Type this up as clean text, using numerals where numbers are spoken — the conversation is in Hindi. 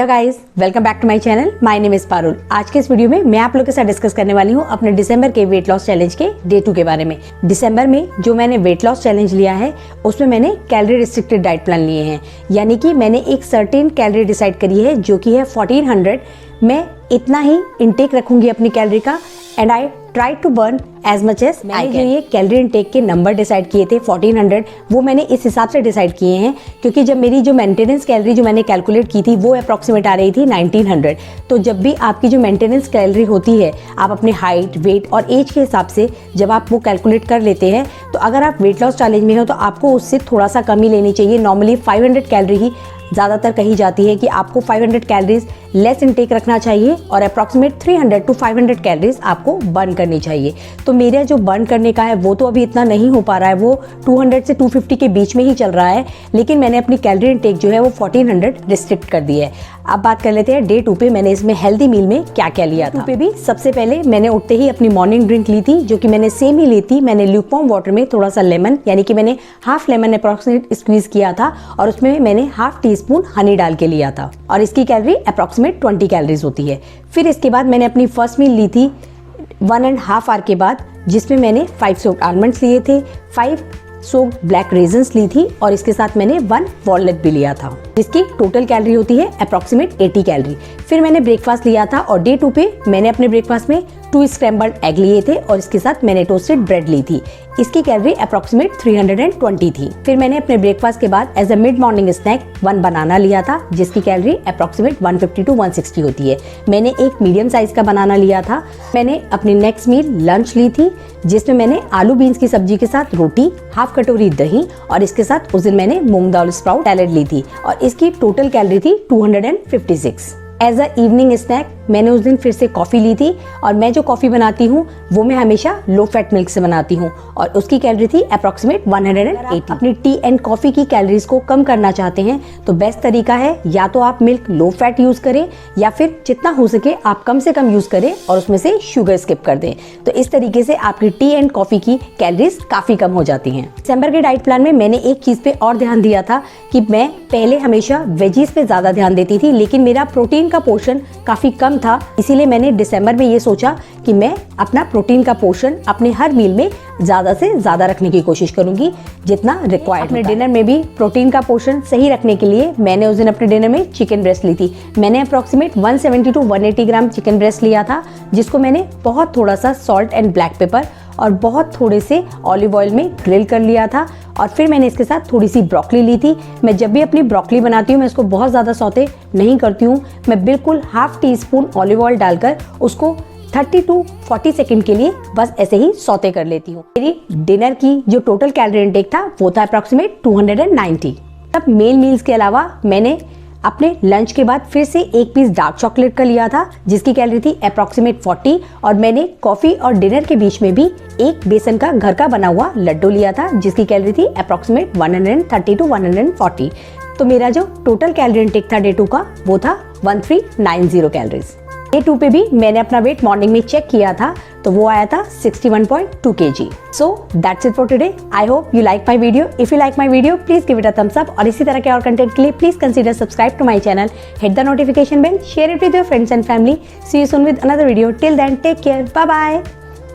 Hello guys, welcome back to my channel. My name is Parul. आज के इस वीडियो में मैं आप लोगों के साथ डिस्कस करने वाली हूँ अपने दिसंबर के वेट लॉस चैलेंज के डे 2 के बारे में। दिसंबर में जो मैंने वेट लॉस चैलेंज लिया है उसमें मैंने कैलोरी रिस्ट्रिक्टेड डाइट प्लान लिए हैं, यानी कि मैंने एक सर्टेन कैलोरी डिसाइड करी है जो कि है 1400। मैं इतना ही इनटेक रखूंगी अपनी कैलोरी का and I try to burn as much as I can. ये कैलोरी इनटेक के नंबर डिसाइड किए थे 1400, वो मैंने इस हिसाब से डिसाइड किए हैं क्योंकि जब मेरी जो मेंटेनेंस कैलोरी जो मैंने कैलकुलेट की थी वो अप्रॉक्सीमेट आ रही थी 1900। तो जब भी आपकी जो मेंटेनेंस कैलोरी होती है, आप अपने हाइट, वेट और एज के हिसाब से जब आप वो कैलकुलेट कर लेते हैं, तो अगर आप वेट लॉस चैलेंज में हो तो आपको उससे थोड़ा सा कम ही लेनी चाहिए। नॉर्मली 500 कैलोरी ही ज़्यादातर कही जाती है कि आपको 500 कैलोरीज लेस इनटेक रखना चाहिए और अप्रॉक्सीमेट 300 टू 500 कैलोरीज आपको बर्न करनी चाहिए। तो मेरा जो बर्न करने का है वो तो अभी इतना नहीं हो पा रहा है, वो 200 से 250 के बीच में ही चल रहा है, लेकिन मैंने अपनी कैलोरी इनटेक जो है वो 1400 रिस्ट्रिक्ट कर दी है। अब बात कर लेते हैं डे 2 पे मैंने इसमें हेल्दी मील में क्या क्या लिया था। पे भी सबसे पहले मैंने उठते ही अपनी मॉर्निंग ड्रिंक ली थी, जो कि मैंने सेम ही ली थी। मैंने ल्यूकवार्म वाटर में थोड़ा सा लेमन, यानी कि मैंने हाफ लेमन अप्रॉक्सीमेट स्क्वीज किया था और उसमें मैंने हाफ टी स्पून हनी डाल के लिया था और इसकी कैलोरी अप्रॉक्सीमेट 20 कैलोरीज होती है। फिर इसके बाद मैंने अपनी फर्स्ट मील ली थी 1.5 आवर के बाद, जिसमें मैंने 5 सोक्ड आलमंड्स लिए थे, 5 सोक्ड ब्लैक रेजन्स ली थी और इसके साथ मैंने 1 वॉलनट भी लिया था, जिसकी टोटल कैलोरी होती है अप्रॉक्सीमेट 80 कैलोरी। फिर मैंने ब्रेकफास्ट लिया था और डे 2 पे मैंने अपने ब्रेकफास्ट में 2 स्क्रैम्बल्ड एग लिए थे और इसके साथ मैंने टोस्टेड ब्रेड ली थी। इसकी कैलोरी अप्रॉक्सीमेट 320 थी। फिर मैंने अपने ब्रेकफास्ट के बाद as a mid morning snack 1 banana लिया था, जिसकी कैलोरी अप्रॉक्सीमेट 150 टू 160 होती है। मैंने एक मीडियम साइज का बनाना लिया था। मैंने अपनी नेक्स्ट मील लंच ली थी, जिसमें मैंने आलू बीन्स की सब्जी के साथ रोटी, हाफ कटोरी दही और इसके साथ उस दिन मैंने मूंग दाल स्प्राउट सैलेड ली थी और इसकी टोटल कैलोरी थी 256। एज अ इवनिंग स्नैक मैंने उस दिन फिर से कॉफ़ी ली थी और मैं जो कॉफ़ी बनाती हूँ वो मैं हमेशा लो फैट मिल्क से बनाती हूँ और उसकी कैलोरी थी अप्रॉक्सीमेट 180। अपनी टी एंड कॉफ़ी की कैलोरीज को कम करना चाहते हैं तो बेस्ट तरीका है या तो आप मिल्क लो फैट यूज़ करें या फिर जितना हो सके आप कम से कम यूज़ करें और उसमें से शुगर स्किप कर दें। तो इस तरीके से आपकी टी एंड कॉफ़ी की कैलोरीज काफ़ी कम हो जाती हैं। दिसंबर के डाइट प्लान में मैंने एक चीज़ पे और ध्यान दिया था कि मैं पहले हमेशा वेजीज पे ज़्यादा ध्यान देती थी, लेकिन मेरा प्रोटीन का पोर्शन काफ़ी कम था। इसीलिए मैंने दिसंबर में ये सोचा कि मैं अपना प्रोटीन का पोर्शन अपने हर मील में ज़्यादा से ज़्यादा रखने की कोशिश करूंगी जितना रिक्वायर्ड। अपने डिनर में भी प्रोटीन का पोर्शन सही रखने के लिए मैंने उस दिन अपने डिनर में चिकन ब्रेस्ट ली थी। मैंने approximate 170 to 180 gram chicken breast लिया था, जिसको मैंने बहुत थोड़ा सा सॉल्ट एंड ब्लैक पेपर और बहुत थोड़े से ऑलिव ऑयल में ग्रिल कर लिया था और फिर मैंने इसके साथ थोड़ी सी ब्रोकली ली थी। मैं जब भी अपनी ब्रोकली बनाती हूँ मैं इसको बहुत ज़्यादा सौते नहीं करती हूँ, मैं बिल्कुल half tea spoon olive oil डालकर उसको 30 टू 40 सेकंड के लिए बस ऐसे ही सौते कर लेती हूँ। मेरी डिनर की जो टोटल कैलोरी इनटेक था वो था अप्रॉक्सीमेट 290। तब मेन मील्स के अलावा मैंने अपने लंच के बाद फिर से एक पीस डार्क चॉकलेट का लिया था, जिसकी कैलोरी थी अप्रॉक्सीमेट 40 और मैंने कॉफी और डिनर के बीच में भी एक बेसन का घर का बना हुआ लड्डू लिया था, जिसकी कैलोरी थी अप्रॉक्सीमेट 130 टू 140। तो मेरा जो टोटल कैलोरी इनटेक था डे 2 का वो था 1390 कैलोरीज। डे 2 पे भी मैंने अपना वेट मॉर्निंग में चेक किया था तो वो आया था 61.2 kg। So that's it for today. I hope you like my video. If you like my video please give it a thumbs up और इसी तरह के और कंटेंट के लिए please consider subscribe to my channel, hit the notification bell, share it with your friends and family. See you soon with another video. Till then take care, bye bye.